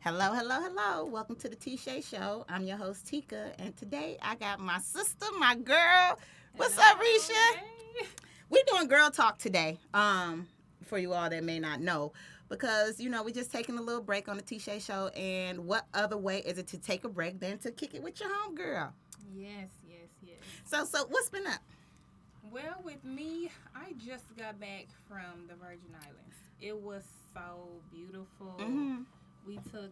Hello, hello, hello. Welcome to the T-Shay Show. I'm your host, Tika, and today I got my sister, my girl. What's up, Risha? Hey. We're doing girl talk today, for you all that may not know, because, we're just taking a little break on the T-Shay Show, and what other way is it to take a break than to kick it with your homegirl? Yes, yes, yes. So what's been up? Well, with me, I just got back from the Virgin Islands. It was so beautiful. Mm-hmm.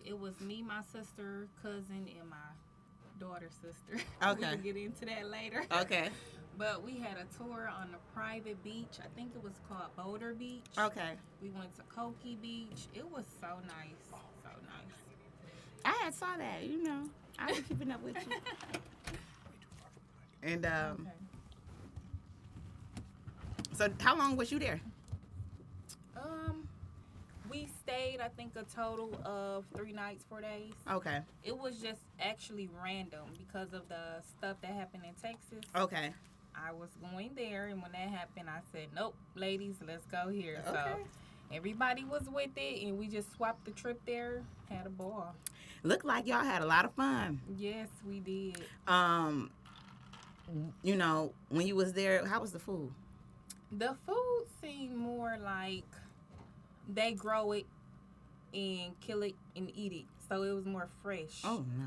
It was me, my sister, cousin, and my daughter's sister. Okay. We can get into that later. Okay. But we had a tour on a private beach. I think it was called Boulder Beach. Okay. We went to Koki Beach. It was so nice. So nice. I had saw that, I was keeping up with you. And, Okay. so how long was you there? We stayed, I think, a total of 3 nights, 4 days. Okay. It was just actually random because of the stuff that happened in Texas. Okay. I was going there, and when that happened, I said, nope, ladies, let's go here. Okay. So everybody was with it, and we just swapped the trip there, had a ball. Looked like y'all had a lot of fun. Yes, we did. When you was there, how was the food? The food seemed more like they grow it and kill it and eat it. So it was more fresh. Oh, no.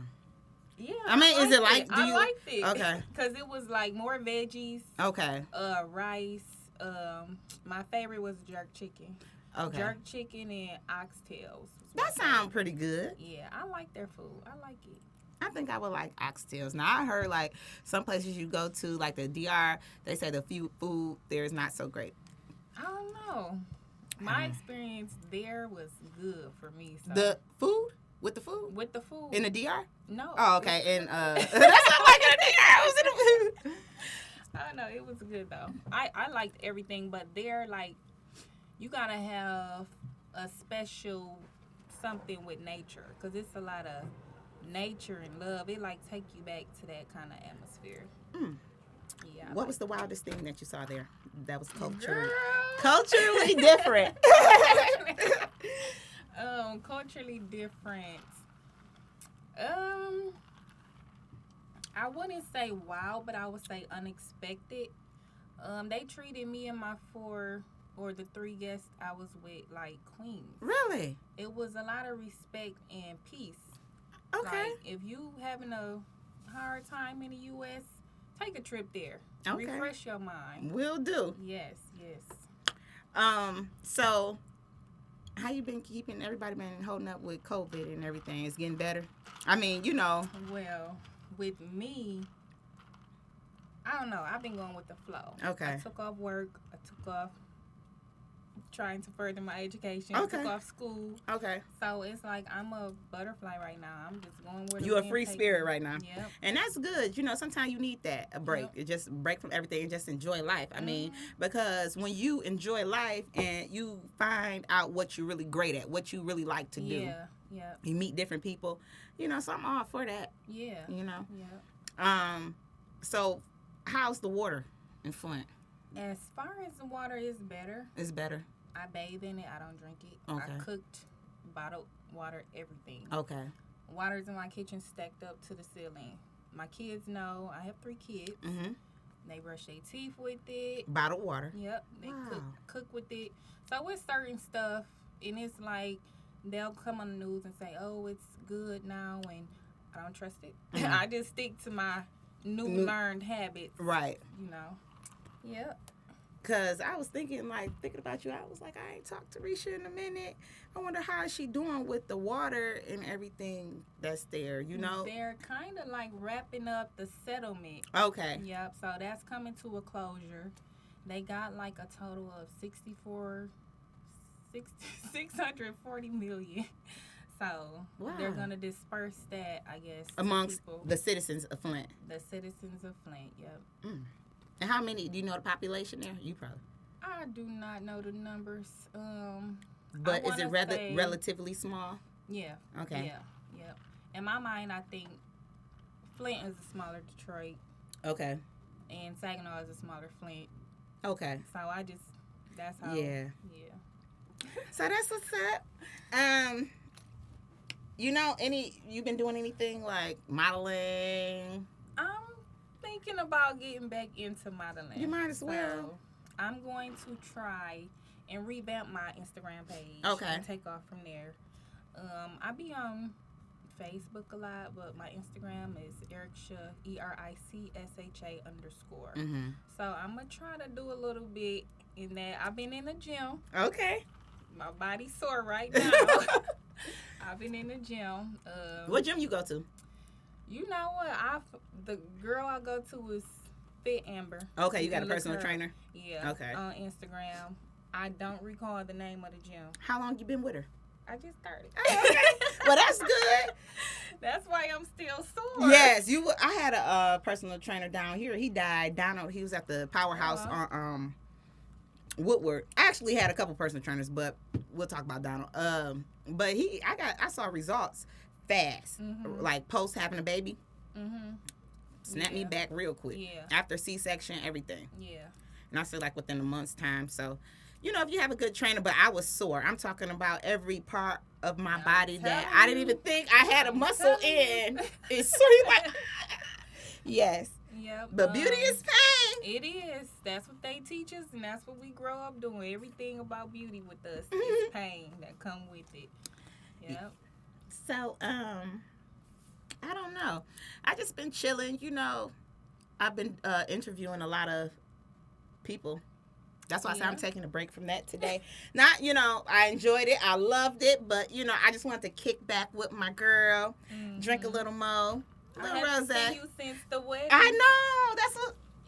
Yeah. I mean, is it like, I liked it. Okay. Because it was like more veggies, Okay. rice. My favorite was jerk chicken. Okay. Jerk chicken and oxtails. That sounds pretty good. Yeah, I like their food. I like it. I think I would like oxtails. Now, I heard, like, some places you go to, like the DR, they say the food there is not so great. I don't know. My experience there was good for me. So. The food? With the food? With the food. In the DR? No. Oh, okay. And that's not like in the DR. It was in the food. I don't know. It was good, though. I liked everything, but there, like, you got to have a special something with nature because it's a lot of nature and love. It, like, take you back to that kind of atmosphere. Mm. Yeah. What was the wildest thing that you saw there? That was Girl. culturally different. Culturally different. I wouldn't say wow, but I would say unexpected. They treated me and my 3 guests I was with like queens. Really? It was a lot of respect and peace. Okay. Like, if you having a hard time in the U.S., take a trip there. Okay. Refresh your mind. Will do. Yes. So how you been keeping everybody been holding up with COVID and everything? It's getting better? I mean, Well, with me, I don't know. I've been going with the flow. Okay. I took off work. I took off trying to further my education. Okay. I took off school. Okay. So it's like I'm a butterfly right now. I'm just going where the You're a wind free takes spirit me. right now. Yep. And that's good. Sometimes you need that, a break. Yep. Just break from everything and just enjoy life. I mean, because when you enjoy life and you find out what you're really great at, what you really like to do, Yeah. you meet different people, so I'm all for that, Yeah. Yeah. So how's the water in Flint? As far as the water is better, It's better. I bathe in it. I don't drink it. Okay. I cooked, bottled water, everything. Okay. Water's in my kitchen stacked up to the ceiling. My kids know. I have 3 kids. Mm-hmm. They brush their teeth with it. Bottled water. Yep. They Wow. cook with it. So it's certain stuff, and it's like they'll come on the news and say, oh, it's good now, and I don't trust it. Mm-hmm. I just stick to my new learned habits. Right. Yep. Because I was thinking about you, I was like, I ain't talked to Risha in a minute. I wonder how is she doing with the water and everything that's there, They're kind of like wrapping up the settlement. Okay. Yep. So that's coming to a closure. They got like a total of 640 million. So they're going to disperse that, I guess, amongst to people. the citizens of Flint. The citizens of Flint, yep. Mm. And how many, do you know the population there? You probably. I do not know the numbers. But is it say, relatively small? Yeah. Okay. Yeah. In my mind, I think Flint is a smaller Detroit. Okay. And Saginaw is a smaller Flint. Okay. So that's how. Yeah. Yeah. So that's what's up. you've been doing anything like modeling? I'm thinking about getting back into modeling. You might as well. So I'm going to try and revamp my Instagram page. Okay. And take off from there. I be on Facebook a lot, but my Instagram is Ericsha, ERICSHA _. Mm-hmm. So I'm going to try to do a little bit in that. I've been in the gym. Okay. My body's sore right now. I've been in the gym. What gym you go to? You know what? The girl I go to is Fit Amber. Okay, you got a personal trainer? Yeah. Okay. On Instagram. I don't recall the name of the gym. How long you been with her? I just started. Oh, okay. Well, that's good. That's why I'm still sore. Yes, I had a personal trainer down here. He died. Donald, he was at the Powerhouse on Woodward. I actually had a couple personal trainers, but we'll talk about Donald. But I saw results fast. Mm-hmm. Like post having a baby. Mm-hmm. Snapped me back real quick. Yeah. After C-section, everything. Yeah. And I said like within a month's time. So, if you have a good trainer, but I was sore. I'm talking about every part of my body that I didn't even think I had a muscle in. It's sore. Like, yes. Yep. But beauty is pain. It is. That's what they teach us, and that's what we grow up doing. Everything about beauty with us is pain that come with it. Yep. So, I don't know. I just been chilling. I've been interviewing a lot of people. That's why I said I'm taking a break from that today. Not, I enjoyed it. I loved it. But, I just wanted to kick back with my girl, drink a little more. A little I haven't rosé. seen you since the wedding. I know.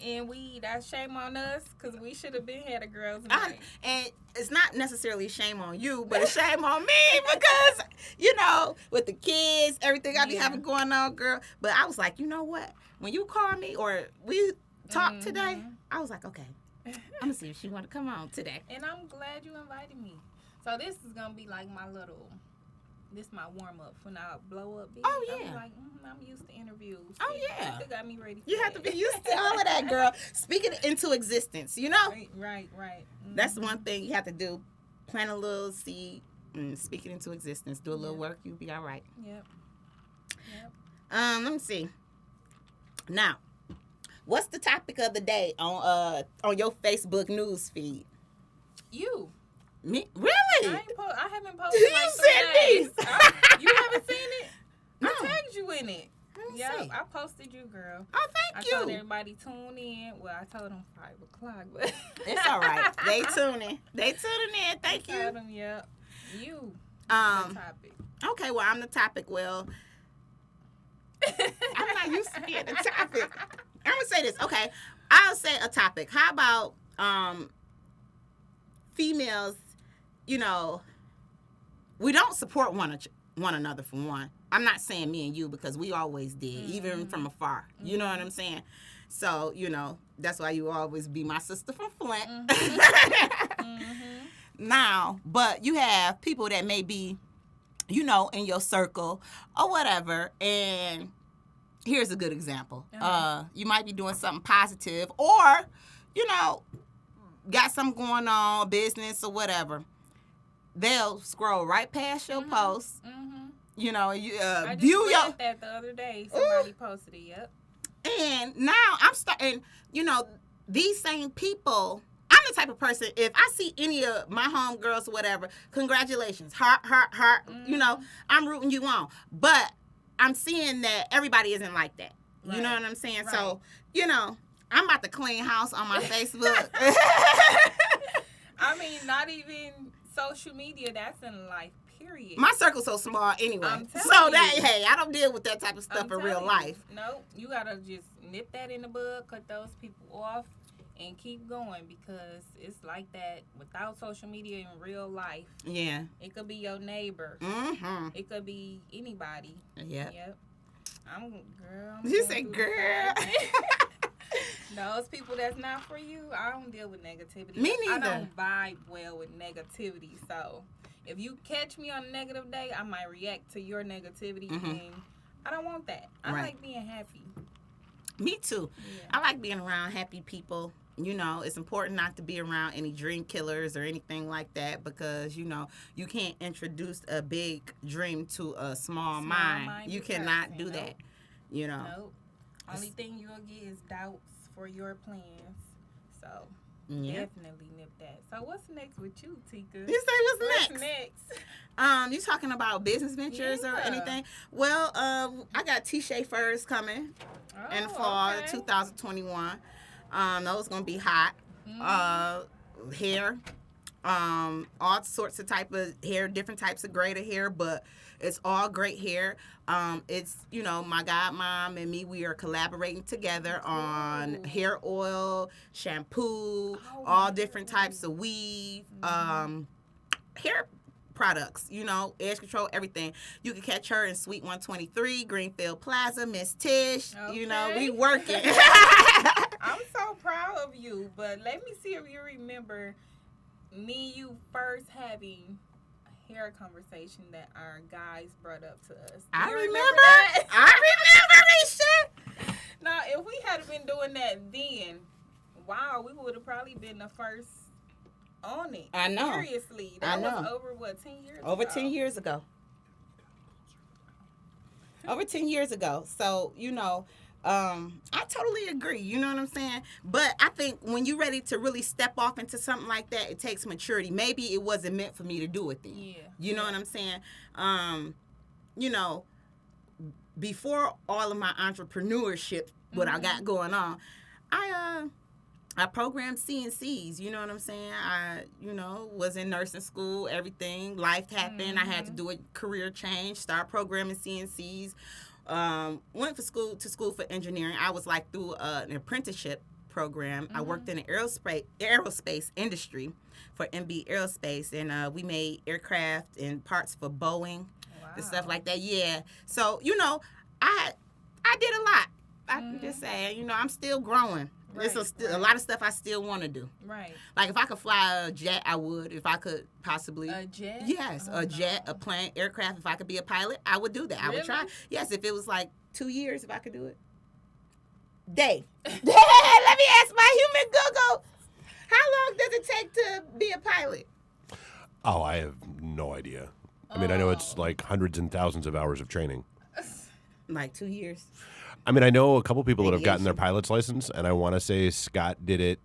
And that's shame on us because we should have been had a girls' night. And it's not necessarily shame on you, but it's shame on me because, with the kids, everything I be having going on, girl. But I was like, you know what? When you call me or we talk today, I was like, okay, I'm going to see if she want to come on today. And I'm glad you invited me. So this is going to be like this my warm-up when I blow up big. Oh, yeah. I'm like, I'm used to interviews. Oh, yeah. You got me ready for You have to be used to all of that, girl. Speaking it into existence, Right. Mm-hmm. That's one thing you have to do. Plant a little seed and speak it into existence. Do a little work, you'll be all right. Yep. Let me see. Now, what's the topic of the day on your Facebook news feed? You. Me? Really? I haven't posted You like sent 3 me. days. You haven't seen it? No. I tagged you in it. Yeah, I posted you, girl. Oh, I thank told you. everybody tune in. Well, I told them 5 o'clock, but It's all right. They tuning in. Thank I you. told them, yep. You. The topic. Okay, well, I'm the topic. Well, I'm not used to being the topic. I'm gonna say this. Okay, I'll say a topic. How about females? We don't support one another for one. I'm not saying me and you because we always did, even from afar. You know what I'm saying? So, that's why you always be my sister from Flint. Now, but you have people that may be, in your circle or whatever, and here's a good example. You might be doing something positive or, got something going on, business or whatever. They'll scroll right past your post. You I just view read that the other day. Somebody posted it. Yep. And now I'm starting. These same people. I'm the type of person. If I see any of my homegirls or whatever, congratulations, heart. I'm rooting you on. But I'm seeing that everybody isn't like that. Right. You know what I'm saying? Right. So I'm about to clean house on my Facebook. I mean, not even social media. That's in life, period. My circle's so small anyway. Hey, I don't deal with that type of stuff in real life. No, you gotta just nip that in the bud, cut those people off, and keep going because it's like that without social media in real life. Yeah. It could be your neighbor. Mm-hmm. It could be anybody. Yep. You say girl. Those people that's not for you, I don't deal with negativity. Me neither. I don't vibe well with negativity. So if you catch me on a negative day, I might react to your negativity, and I don't want that. I like being happy. Me too. Yeah. I like being around happy people. You know, it's important not to be around any dream killers or anything like that because, you know, you can't introduce a big dream to a small mind. You cannot do that, you know. Nope. Only thing you'll get is doubts for your plans. So, definitely nip that. So, what's next with you, Tika? You say what's next? You talking about business ventures or anything? Well, I got T-Shay furs coming in the fall 2021. Those gonna be hot. Hair, all sorts of type of hair, different types of grade of hair, but it's all great hair. It's, you know, my godmom and me, we are collaborating together on hair oil, shampoo, all different types of weave, hair products, you know, edge control, everything. You can catch her in Suite 123, Greenfield Plaza, Miss Tish. You know, we working. I'm so proud of you, but let me see if you remember me and you first having a hair conversation that our guys brought up to us. I remember. I remember this shit. Now, if we had been doing that then, wow, we would have probably been the first on it. I know. Seriously. That was over, 10 years ago? Over 10 years ago. Over 10 years ago. So, you know, I totally agree. You know what I'm saying? But I think when you're ready to really step off into something like that, it takes maturity. Maybe it wasn't meant for me to do it then. Yeah. You know what I'm saying? You know, before all of my entrepreneurship, what I got going on, I programmed CNCs, you know what I'm saying? I, you know, was in nursing school, everything. Life happened. I had to do a career change, start programming CNCs. Went to school for engineering. I was like through an apprenticeship program. I worked in the aerospace industry for MB Aerospace, and we made aircraft and parts for Boeing and stuff like that. Yeah. So, you know, I did a lot. I'm just saying, you know, I'm still growing. There's a lot of stuff I still want to do. Right. Like if I could fly a jet, I would. If I could possibly. A jet? Yes, a jet, a plane, aircraft. If I could be a pilot, I would do that. Really? I would try. Yes, if it was like 2 years, if I could do it. Dave. Let me ask my human Google. How long does it take to be a pilot? Oh, I have no idea. I mean, I know it's like hundreds and thousands of hours of training. Like 2 years. I mean, I know a couple people that have gotten their pilot's license, and I want to say Scott did it.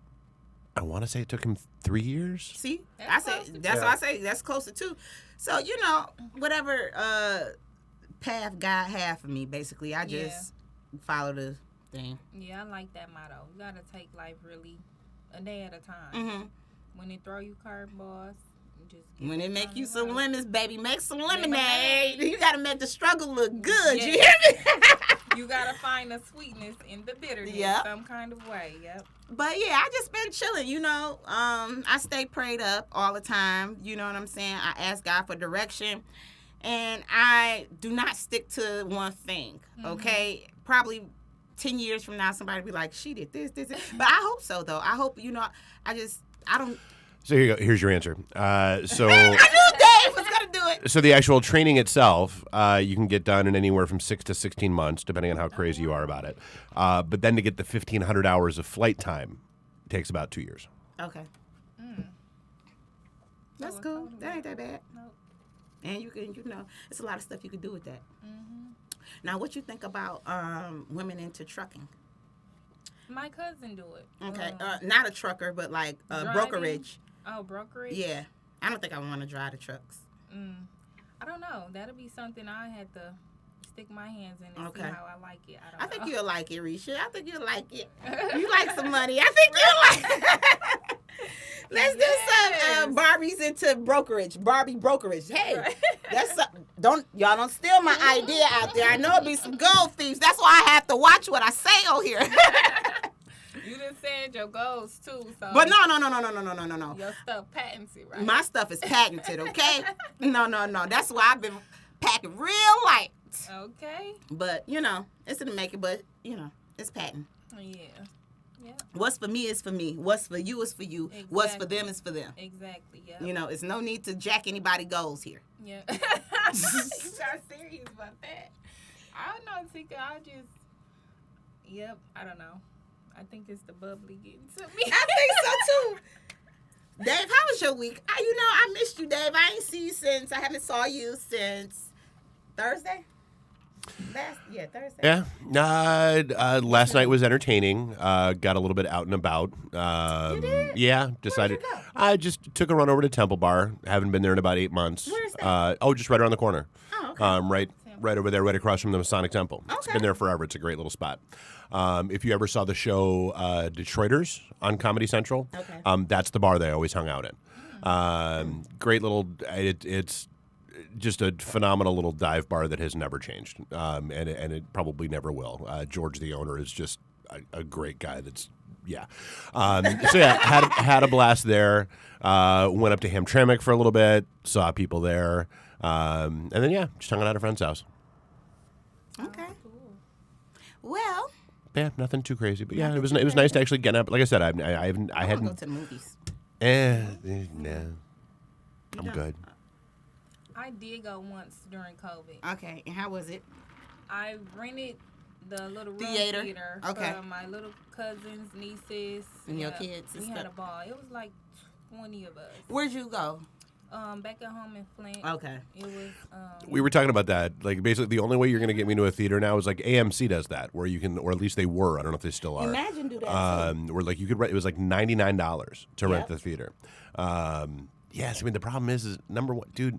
I want to say it took him 3 years. See, that's what I say. That's closer to. So, you know, whatever path God had for me, basically, I just follow the thing. Yeah, I like that motto. You got to take life really a day at a time. When they throw you curveballs, when they make you some lemons, baby, make some lemonade. You got to make the struggle look good. You hear me? You got to find the sweetness in the bitterness some kind of way. Yep. But, yeah, I just been chilling, you know. I stay prayed up all the time. You know what I'm saying? I ask God for direction. And I do not stick to one thing, okay? Probably 10 years from now, somebody will be like, she did this. But I hope so, though. I hope, you know, I don't. So here you go. Here's your answer. So I knew Dave was going to do it. So the actual training itself, you can get done in anywhere from 6 to 16 months, depending on how crazy you are about it. But then to get the 1,500 hours of flight time, it takes about 2 years. Okay. That's cool. That ain't that bad. Nope. And you can, you know, it's a lot of stuff you can do with that. Now, what you think about women into trucking? My cousin do it. Okay. Not a trucker, but like brokerage. Oh, brokerage? Yeah. I don't think I want to drive the trucks. I don't know. That'll be something I had to stick my hands in and see how I like it. I think you'll like it, Risha. I think you'll like it. You like some money. I think you'll like it. Let's do some Barbies into brokerage. Barbie brokerage. Hey, that's y'all don't steal my idea out there. I know it'll be some gold thieves. That's why I have to watch what I say on here. You done said your goals too, so. But no. Your stuff patented, right? My stuff is patented, okay? No. That's why I've been packing real light. Okay. But, you know, it's in the making, but, you know, it's patent. Yeah. What's for me is for me. What's for you is for you. Exactly. What's for them is for them. Exactly, yeah. You know, it's no need to jack anybody's goals here. Yeah. You got serious about that. I don't know, Tika. I don't know. I think it's the bubbly getting to me. I think so too. Dave, how was your week? I missed you, Dave. I ain't see you since. I haven't saw you since Thursday. Thursday. Yeah. Last night was entertaining. Got a little bit out and about. You did? Yeah. Decided. Where'd you go? I just took a run over to Temple Bar. Haven't been there in about 8 months. Where's that? Just right around the corner. Oh, okay. Right over there, right across from the Masonic Temple. It's been there forever. It's a great little spot. If you ever saw the show Detroiters on Comedy Central, that's the bar they always hung out in. Great little. It's just a phenomenal little dive bar that has never changed, and it probably never will. George, the owner, is just a great guy. Had a blast there. Went up to Hamtramck for a little bit. Saw people there, and then just hung out at a friend's house. Okay. Well. Yeah, nothing too crazy, but it was nice to actually get up. Like I said, I hadn't go to the movies. No, I'm good. I did go once during COVID. Okay, and how was it? I rented the little room theater for my little cousins, nieces, and your kids. We had a ball. It was like 20 of us. Where'd you go? Back at home in Flint. Okay. It was. We were talking about that. Like, basically, the only way you're going to get me into a theater now is like AMC does that, where you can, or at least they were. I don't know if they still are. Imagine do that. Where like you could rent. It was like $99 to rent the theater. Yes, I mean the problem is number one, dude.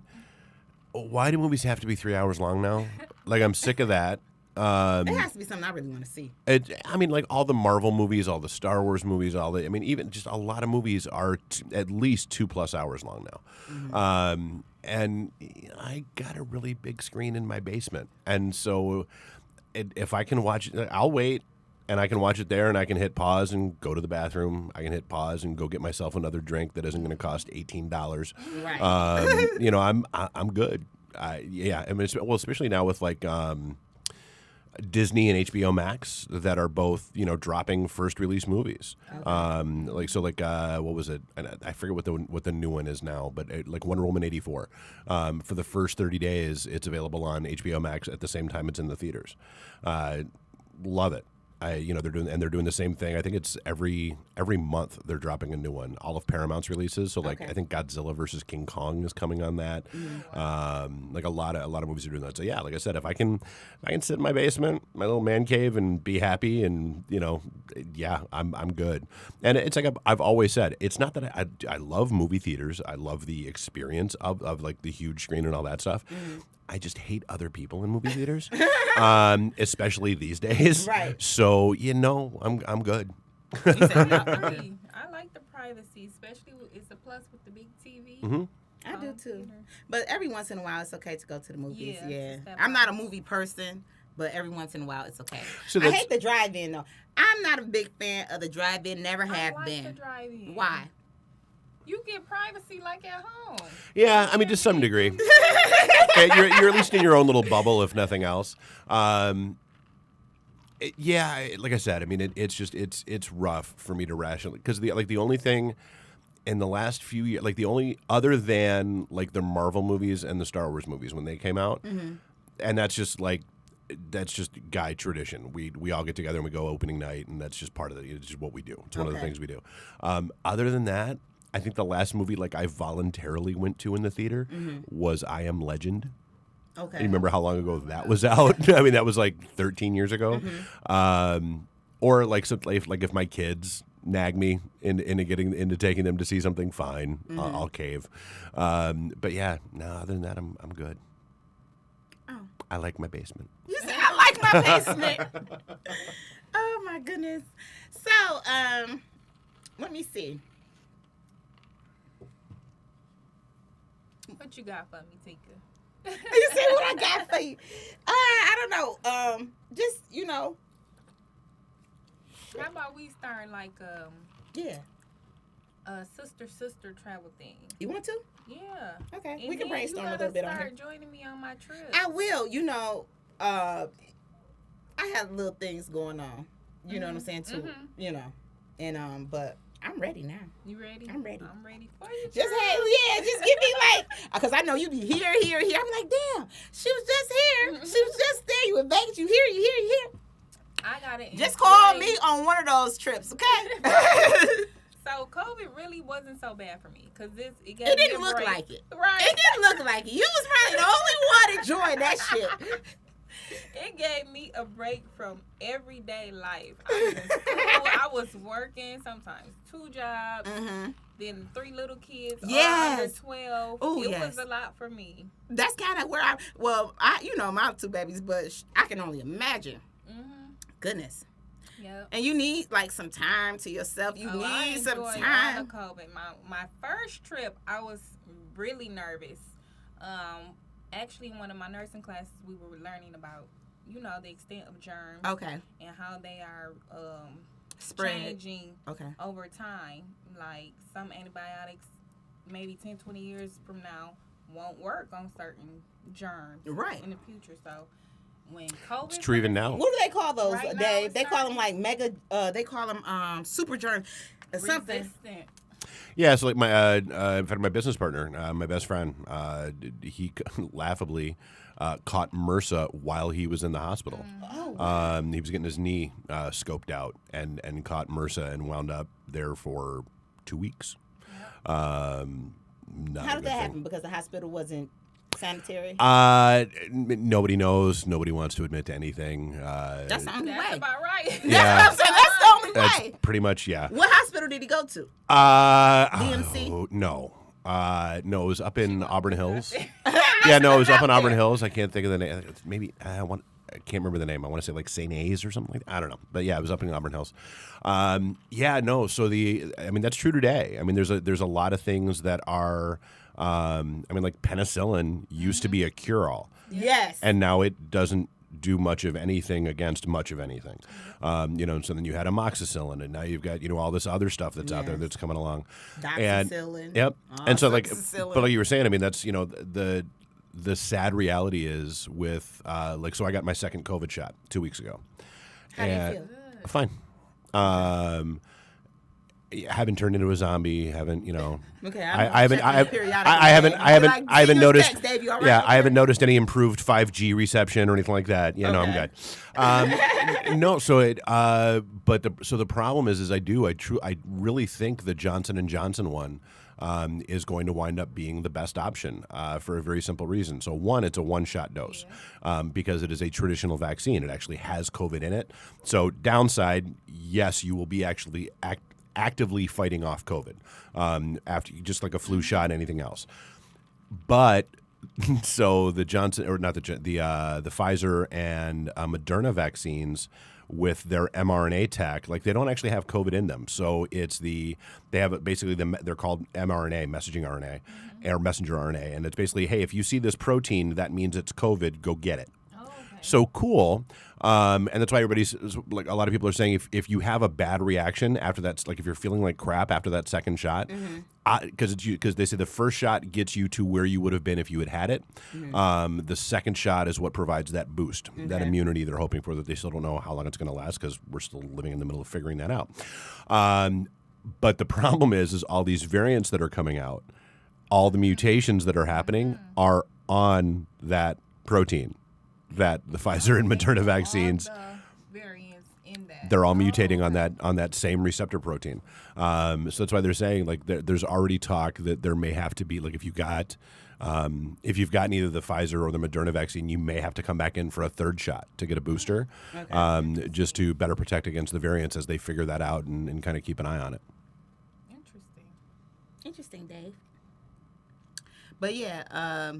Why do movies have to be 3 hours long now? Like, I'm sick of that. It has to be something I really want to see. Like all the Marvel movies, all the Star Wars movies, even just a lot of movies are at least 2+ hours long now. Mm-hmm. And I got a really big screen in my basement. And so if I can watch it, I'll wait. And I can watch it there, and I can hit pause and go to the bathroom. I can hit pause and go get myself another drink that isn't going to cost $18. Right. I'm good. I mean, especially now with like Disney and HBO Max that are both dropping first release movies. Okay. What was it? And I forget what the new one is now, but like Wonder Woman 84. For the first 30 days, it's available on HBO Max at the same time it's in the theaters. Love it. They're doing the same thing. I think it's every month they're dropping a new one. All of Paramount's releases. So I think Godzilla versus King Kong is coming on that. Mm-hmm. Like a lot of movies are doing that. So like I said, if I can sit in my basement, my little man cave, and be happy, and I'm good. And it's like I've always said, it's not that I love movie theaters. I love the experience of like the huge screen and all that stuff. Mm-hmm. I just hate other people in movie theaters, especially these days. Right. So I'm good. I like the privacy, especially it's a plus with the big TV. Mm-hmm. I do too. But every once in a while, it's okay to go to the movies. Yeah. I'm not a movie person, but every once in a while, it's okay. So I hate the drive-in though. I'm not a big fan of the drive-in. Never have been. The drive-in. Why? You get privacy like at home. Yeah, I mean, to some degree. You're at least in your own little bubble, if nothing else. Like I said, I mean, it's rough for me to rationally, because the only thing in the last few years, like the only other than like the Marvel movies and the Star Wars movies when they came out, mm-hmm. and that's just guy tradition. We all get together and we go opening night, and that's just part of it. It's just what we do. It's one of the things we do. Other than that, I think the last movie like I voluntarily went to in the theater was I Am Legend. Okay. You remember how long ago that was out? I mean, that was like 13 years ago. Mm-hmm. Or like if my kids nag me into taking them to see something, fine, I'll cave. But yeah, no. Other than that, I'm good. Oh. I like my basement. You said I like my basement. Oh my goodness. So let me see. What you got for me, Tika? You see what I got for you? I don't know. Just How about we start like a sister travel thing? You want to? Yeah. Okay. And we can brainstorm a little bit on here. Start joining me on my trip. I will. I have little things going on. You know what I'm saying too. Mm-hmm. And but I'm ready now. You ready? I'm ready. I'm ready for you. Just give me like, because I know you be here. I'm like, damn, she was just here. She was just there. You in Vegas. You here. I got it. Just call want me on one of those trips, okay? So COVID really wasn't so bad for me because it It didn't look like it. Right. It didn't look like it. You was probably the only one enjoying that shit. It gave me a break from everyday life. I was in school, I was working, sometimes 2 jobs, then 3 little kids, all under 12. Ooh, it was a lot for me. That's kind of where I my 2 babies, but I can only imagine. Goodness. Yep. And you need like some time to yourself. You need some time. COVID. My first trip, I was really nervous. Actually, in one of my nursing classes, we were learning about, the extent of germs. Okay. And how they are spread changing over time. Like some antibiotics, maybe 10, 20 years from now, won't work on certain germs in the future. So when COVID, it's true even now. What do they call those, right Dave? They call them like mega. They call them super germs. Something. Resistant. Yeah, so like my in fact, my business partner, my best friend, he laughably caught MRSA while he was in the hospital. He was getting his knee scoped out and caught MRSA and wound up there for 2 weeks. How did that happen? Because the hospital wasn't sanitary? Nobody knows. Nobody wants to admit to anything. That's the only way. That's about right. Yeah. That's what I'm saying. That's the only way. That's pretty much, yeah. What hospital did he go to? DMC? Oh, no. No, it was up in Auburn Hills. Yeah, no, it was up in Auburn Hills. I can't think of the name. Maybe I can't remember the name. I want to say like St. A's or something like that. I don't know. But yeah, it was up in Auburn Hills. Yeah, no. So that's true today. I mean, there's a lot of things that are, like penicillin used to be a cure-all. Yes. And now it doesn't do much of anything against much of anything. So then you had amoxicillin, and now you've got, all this other stuff that's out there that's coming along. Doxycycline. Yep. And so but like you were saying, I mean, that's, the sad reality is with, so I got my second COVID shot 2 weeks ago. How do you feel? Fine. Haven't turned into a zombie. Haven't Okay. I haven't noticed. Text, Dave, you all right? Yeah, I haven't noticed any improved 5G reception or anything like that. No, I'm good. No, so the problem is I really think the Johnson & Johnson one is going to wind up being the best option for a very simple reason. So one, it's a one-shot dose because it is a traditional vaccine. It actually has COVID in it. So downside, yes, you will be actually actively fighting off COVID after just like a flu shot, anything else. But so the Johnson or not the Pfizer and Moderna vaccines with their mRNA tech, like they don't actually have COVID in them. So they have they're called mRNA, messaging RNA, or messenger RNA, and it's basically, hey, if you see this protein, that means it's COVID. Go get it. So cool. And that's why everybody's like, a lot of people are saying if you have a bad reaction after that, like if you're feeling like crap after that second shot, because they say the first shot gets you to where you would have been if you had it. The second shot is what provides that boost, that immunity they're hoping for, that they still don't know how long it's going to last because we're still living in the middle of figuring that out. But the problem is all these variants that are coming out, all the mutations that are happening are on that protein. That the Pfizer and Moderna vaccines, all the variants in that. They're all mutating on that same receptor protein. So that's why they're saying like there's already talk that there may have to be like if you've gotten either the Pfizer or the Moderna vaccine, you may have to come back in for a third shot to get a booster, just to better protect against the variants as they figure that out and kind of keep an eye on it. Interesting, Dave. But yeah,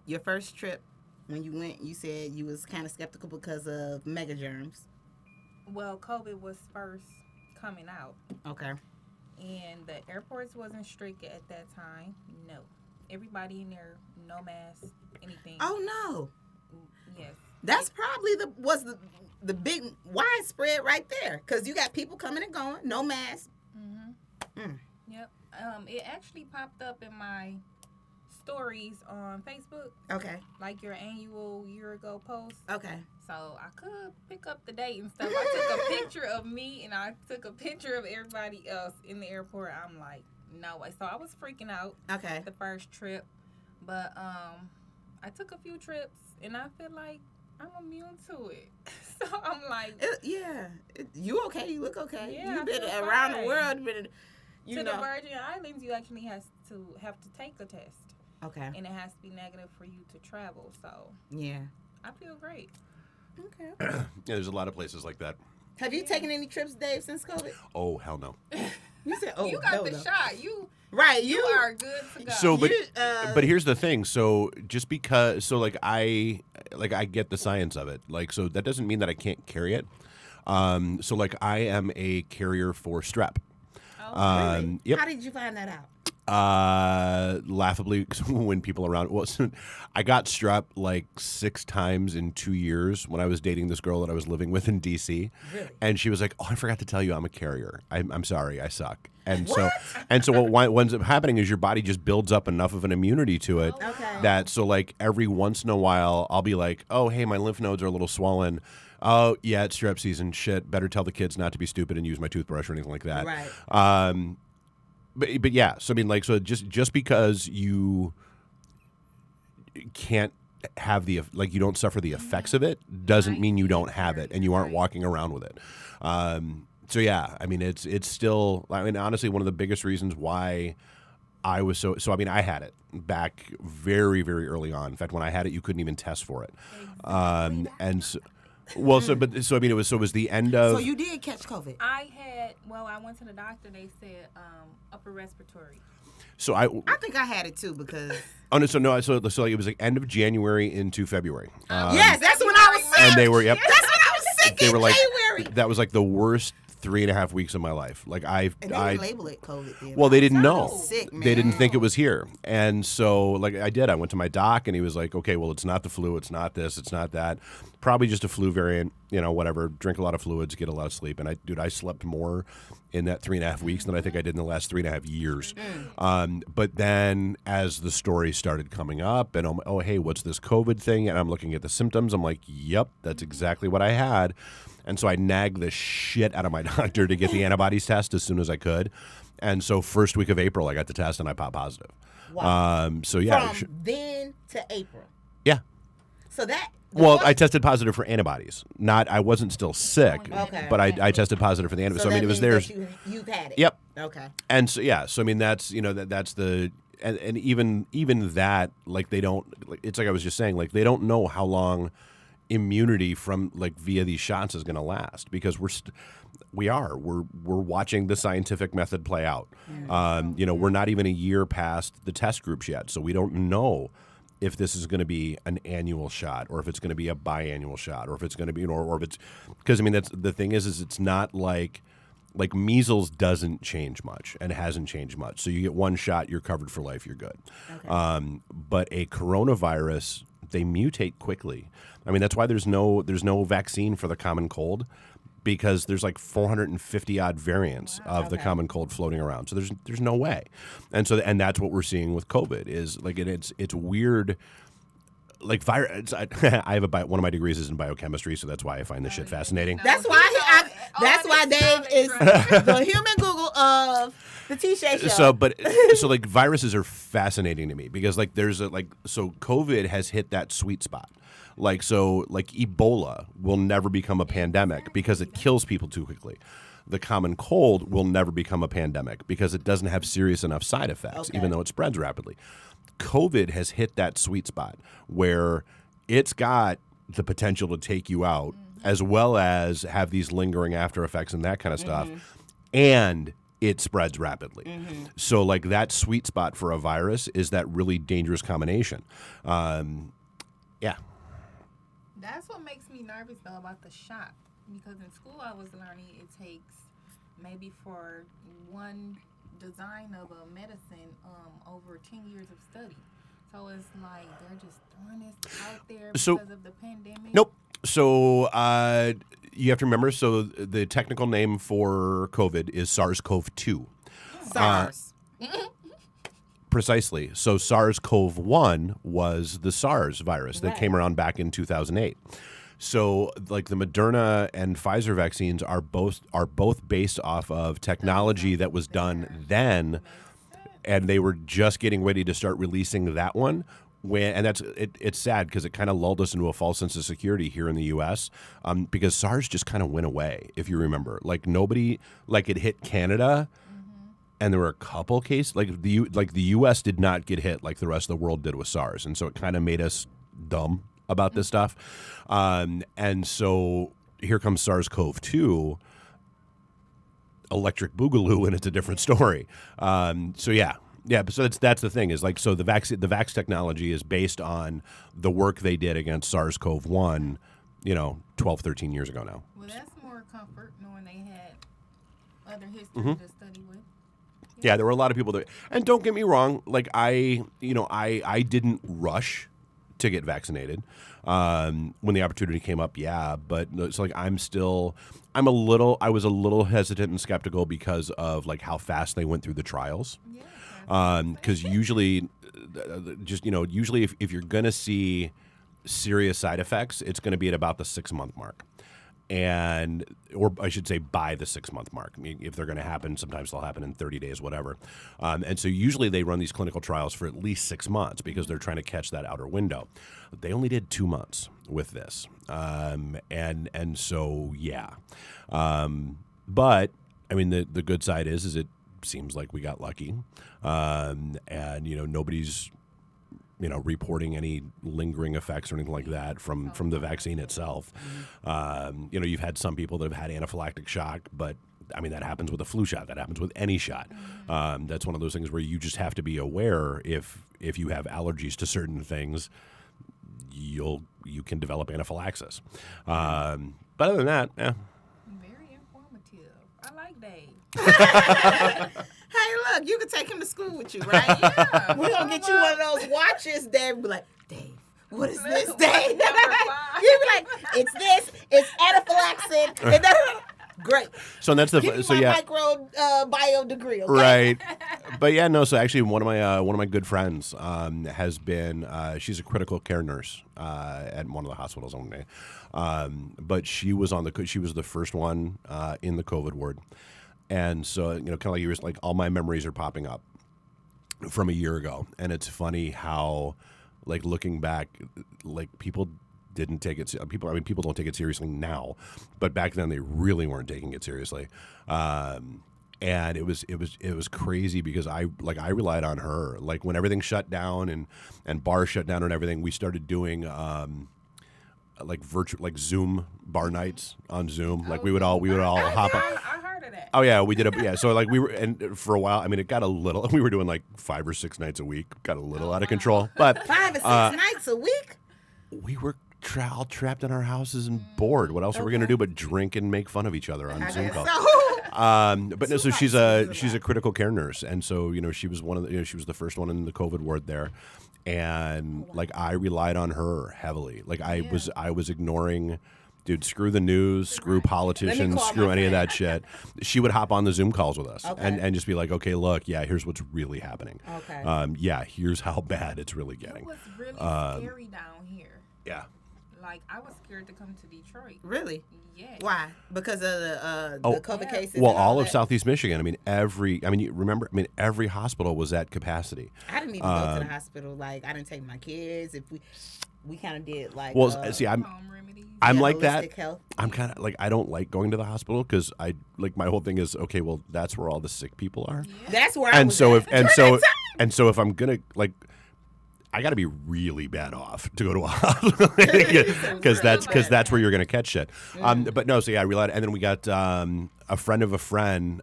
your first trip. When you went, you said you was kind of skeptical because of mega germs. Well, COVID was first coming out. Okay. And the airports wasn't strict at that time. No. Everybody in there, no mask, anything. Oh, no. Yes. That's probably the big widespread right there. Because you got people coming and going, no mask. Yep. It actually popped up in my stories on Facebook. Okay. Like your annual year ago post. Okay. So I could pick up the date and stuff. I took a picture of me and I took a picture of everybody else in the airport. I'm like, no way. So I was freaking out. Okay. The first trip. But I took a few trips and I feel like I'm immune to it. So I'm like, like, you okay? You look okay. Yeah, You've I been feel around fine. the world. Been, to the Virgin Islands, you actually have to take a test. Okay. And it has to be negative for you to travel. So yeah, I feel great. Okay. Yeah, there's a lot of places like that. Have you taken any trips, Dave, since COVID? Oh, hell no. You said, "Oh, you got the shot. You are good to go. So, but here's the thing. So, just because, so like I get the science of it. Like, so that doesn't mean that I can't carry it. So like I am a carrier for strep. Oh, really? Yep. How did you find that out? Laughably, when people around. Well, I got strep like 6 times in 2 years when I was dating this girl that I was living with in D.C. Really? And she was like, "Oh, I forgot to tell you, I'm a carrier. I'm sorry, I suck." And so what winds up happening is your body just builds up enough of an immunity to it that so like every once in a while I'll be like, "Oh, hey, my lymph nodes are a little swollen." Oh, yeah, it's strep season. Shit, better tell the kids not to be stupid and use my toothbrush or anything like that. Right. But yeah, so I mean, like, so just because you can't have you don't suffer the effects of it doesn't mean you don't have it and you aren't walking around with it. So yeah, I mean, it's still, I mean, honestly, one of the biggest reasons why I was so I mean, I had it back very, very early on. In fact, when I had it, you couldn't even test for it. And so, well, so I mean, it was the end of. So you did catch COVID. I went to the doctor. They said upper respiratory. So I think I had it too because. Oh no! So it was like end of January into February. Yes, that's when I was sick. And they were That's when I was sick. They were like January. that was like the worst 3.5 weeks of my life. Like and they didn't label it COVID then. Well, they didn't know. Sick, man. They didn't think it was here, and so like I did. I went to my doc, and he was like, "Okay, well, it's not the flu. It's not this. It's not that. Probably just a flu variant. You know, whatever. Drink a lot of fluids, get a lot of sleep." And I slept more in that 3.5 weeks than I think I did in the last 3.5 years. But then as the story started coming up, and oh, hey, what's this COVID thing? And I'm looking at the symptoms. I'm like, yep, that's exactly what I had. And so I nagged the shit out of my doctor to get the antibodies test as soon as I could. And so first week of April, I got the test and I popped positive. Wow. So yeah. From then to April. Yeah. So that. Well, I tested positive for antibodies. I wasn't still sick, Okay. but I tested positive for the antibodies. So I mean, it was theirs. You've had it. Yep. Okay. And so yeah, so I mean that's that's the and even that like they don't like, it's like I was just saying, like they don't know how long immunity from like via these shots is going to last because we're watching the scientific method play out. We're not even a year past the test groups yet, so we don't know if this is going to be an annual shot or if it's going to be a biannual shot or if it's going to be or if it's because I mean that's the thing is it's not like measles doesn't change much and hasn't changed much. So you get one shot, you're covered for life, you're good. Okay. But a coronavirus, they mutate quickly. I mean, that's why there's no vaccine for the common cold because there's like 450 odd variants of the common cold floating around. So there's no way. And that's what we're seeing with COVID is like it's weird. Like virus, I have one of my degrees is in biochemistry, so that's why I find this shit fascinating. That's why Dave is the human Google of the T-Shirt show. So like viruses are fascinating to me because like there's so COVID has hit that sweet spot. Like Ebola will never become a pandemic because it kills people too quickly. The common cold will never become a pandemic because it doesn't have serious enough side effects, even though it spreads rapidly. COVID has hit that sweet spot where it's got the potential to take you out as well as have these lingering after effects and that kind of stuff. And it spreads rapidly. So like that sweet spot for a virus is that really dangerous combination. Yeah. That's what makes me nervous though about the shot because in school I was learning it takes maybe for one design of a medicine over 10 years of study. So it's like they're just throwing this out there because of the pandemic. Nope. So you have to remember, so the technical name for COVID is SARS-CoV-2. SARS. Precisely. So SARS-CoV-1 was the SARS virus that came around back in 2008. So like the Moderna and Pfizer vaccines are both based off of technology that was done then, and they were just getting ready to start releasing that one and it's sad because it kind of lulled us into a false sense of security here in the U.S. Because SARS just kind of went away, if you remember. Like nobody, like it hit Canada, and there were a couple cases. Like the U.S. did not get hit like the rest of the world did with SARS, and so it kind of made us dumb about this stuff. And so here comes SARS-CoV-2, electric boogaloo, and it's a different story. So yeah. Yeah, so that's the thing is like so the vax technology is based on the work they did against SARS-CoV-1, 12, 13 years ago now. Well, that's more comfort knowing they had other history to study with. Yeah, there were a lot of people that, and don't get me wrong, like I didn't rush to get vaccinated when the opportunity came up. Yeah, but it's like I was a little hesitant and skeptical because of like how fast they went through the trials. Yeah. Because usually if you're going to see serious side effects, it's going to be at about the 6-month mark. Or I should say by the 6-month mark. I mean, if they're going to happen, sometimes they'll happen in 30 days, whatever. And so usually they run these clinical trials for at least 6 months because they're trying to catch that outer window. They only did 2 months with this. And so, yeah. But, I mean, the good side is it seems like we got lucky. And, nobody's reporting any lingering effects or anything like that from the vaccine itself. You've had some people that have had anaphylactic shock, but I mean, that happens with a flu shot. That happens with any shot. That's one of those things where you just have to be aware if you have allergies to certain things, you can develop anaphylaxis. But other than that, yeah. Very informative. I like Dave. Hey, look, you can take him to school with you, right? Yeah. We're going to get you one of those watches that be like, Dave, what is this, Dave? Number 5. You be like, it's this, it's anaphylaxis. And great. So that's Give me my microbiome degree, okay? Right. But yeah, no. So actually, one of my good friends has been. She's a critical care nurse at one of the hospitals only. But she was the first one in the COVID ward, and so kind of like you were like all my memories are popping up from a year ago, and it's funny how like looking back, like people didn't take it. People don't take it seriously now, but back then they really weren't taking it seriously. And it was crazy because I relied on her. Like when everything shut down and bars shut down and everything, we started doing like virtual Zoom bar nights on Zoom. Like we would all hop up. I heard of that. Oh yeah, we did so like we were, and for a while, I mean, it got a little. We were doing like 5 or 6 nights a week. Got a little out of control, but 5 or 6 nights a week. we were all trapped in our houses and bored. What else were we going to do but drink and make fun of each other on Zoom calls? But no, so she's a critical care nurse, and so she was one of the, she was the first one in the COVID ward there, and like I relied on her heavily. Like I was ignoring. Dude, screw the news, screw politicians, screw any of that shit. She would hop on the Zoom calls with us and just be like, okay, look, yeah, here's what's really happening. Okay. Yeah, here's how bad it's really getting. It was really scary down here. Yeah. Like, I was scared to come to Detroit. Really? Yeah. Why? Because of the COVID cases? Well, and all of that? Southeast Michigan. I mean, every hospital was at capacity. I didn't even go to the hospital. Like, I didn't take my kids. If we kind of did like. Well, see, home remedies. I'm like that. Health. I'm kind of like, I don't like going to the hospital because I like my whole thing is, okay, well, that's where all the sick people are. Yeah. That's where I was at. So if I'm gonna like, I got to be really bad off to go to a hospital because that's where you're gonna catch shit. But no, so yeah, I realized, and then we got a friend of a friend.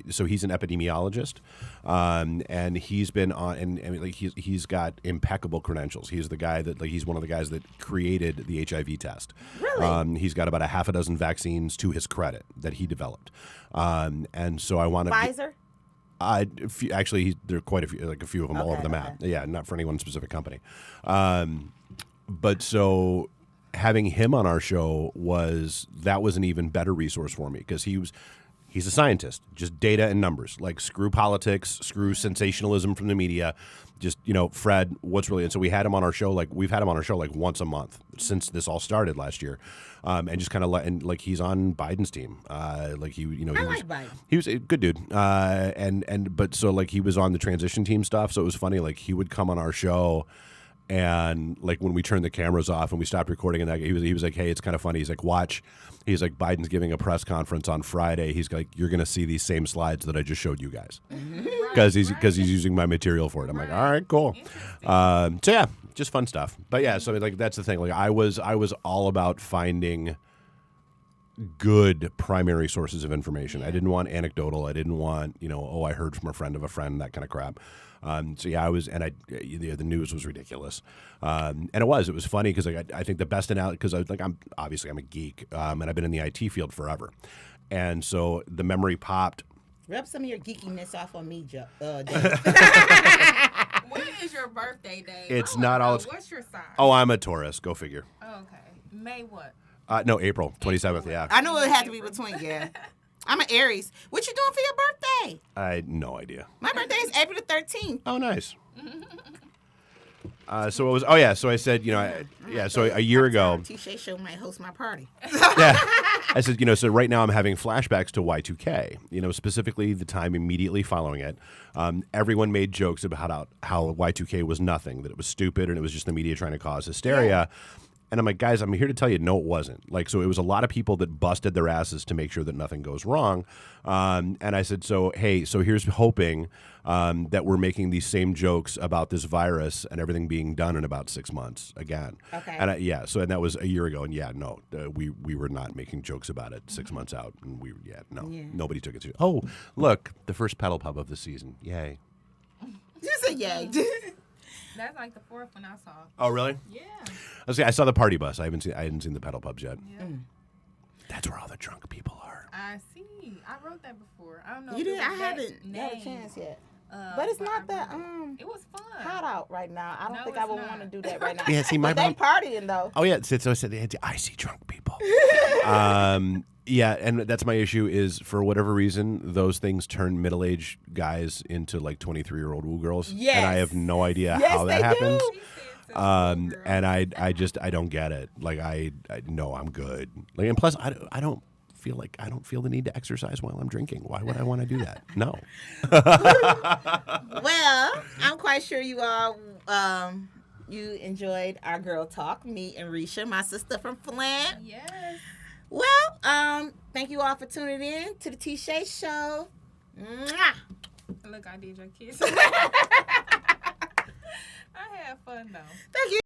So he's an epidemiologist, and he's been on, and like he's got impeccable credentials. He's the guy that he's one of the guys that created the HIV test. Really? He's got about 6 vaccines to his credit that he developed, and so I want to. Pfizer? Actually, there are quite a few of them all over the map. Yeah, not for any one specific company. But so having him on our show was an even better resource for me because he was He's a scientist, just data and numbers. Like, screw politics, screw sensationalism from the media. Just, Fred, what's really... And so we had him on our show, we've had him on our show, once a month since this all started last year. And just kind of he's on Biden's team. I like Biden. He was a good dude. But he was on the transition team stuff. So it was funny, he would come on our show. And when we turned the cameras off and we stopped recording, and he was like, "Hey, it's kind of funny." He's like, "Watch." He's like, "Biden's giving a press conference on Friday." He's like, "You're gonna see these same slides that I just showed you guys," because he's using my material for it. I'm like, "All right, cool." So yeah, just fun stuff. But yeah, so that's the thing. I was all about finding good primary sources of information. I didn't want anecdotal. I didn't want I heard from a friend of a friend, that kind of crap. So yeah, the news was ridiculous, and it was funny because I think the best analogy, because I'm a geek, and I've been in the IT field forever, and so the memory popped. Rub some of your geekiness off on me, Dave. When is your birthday, Dave? It's not all. What's your sign? Oh, I'm a Taurus. Go figure. Oh, okay. May what? No, April 27th. Yeah. I knew it had to be between. Yeah. I'm an Aries. What you doing for your birthday? I had no idea. My birthday is April the 13th. Oh, nice. So it was. Oh yeah. So I said, So a year ago, T-Shay Show might host my party. Yeah. I said, so right now I'm having flashbacks to Y2K. Specifically the time immediately following it. Everyone made jokes about how Y2K was nothing, that it was stupid, and it was just the media trying to cause hysteria. Yeah. And I'm like, guys, I'm here to tell you, no, it wasn't. So it was a lot of people that busted their asses to make sure that nothing goes wrong. And I said, so here's hoping that we're making these same jokes about this virus and everything being done in about 6 months again. Okay. And and that was a year ago. And we were not making jokes about it 6 months out. And nobody took it seriously. Oh, look, the first pedal pub of the season. Yay. You said yay. That's like the fourth one I saw. Oh, really? Yeah. I saw the party bus. I hadn't seen the pedal pubs yet. Yeah. That's where all the drunk people are. I see. I wrote that before. I don't know. You did? I haven't had a chance yet. But it's not that it was fun. hot out right now. I don't think I would want to do that right now. Yeah, see, my mom. They partying though. Oh yeah, so I said they had I see drunk people. Yeah, and that's my issue is for whatever reason those things turn middle-aged guys into 23-year-old woo girls. Yes. And I have no idea how that happens. Do. And I don't get it. I know I'm good. And plus I don't feel the need to exercise while I'm drinking. Why would I want to do that? No. Well, I'm quite sure you all you enjoyed our girl talk. Me and Risha, my sister from Flint. Yes. Well, thank you all for tuning in to the T-Shay Show. Mwah! Look, I did your kiss. I had fun though. Thank you.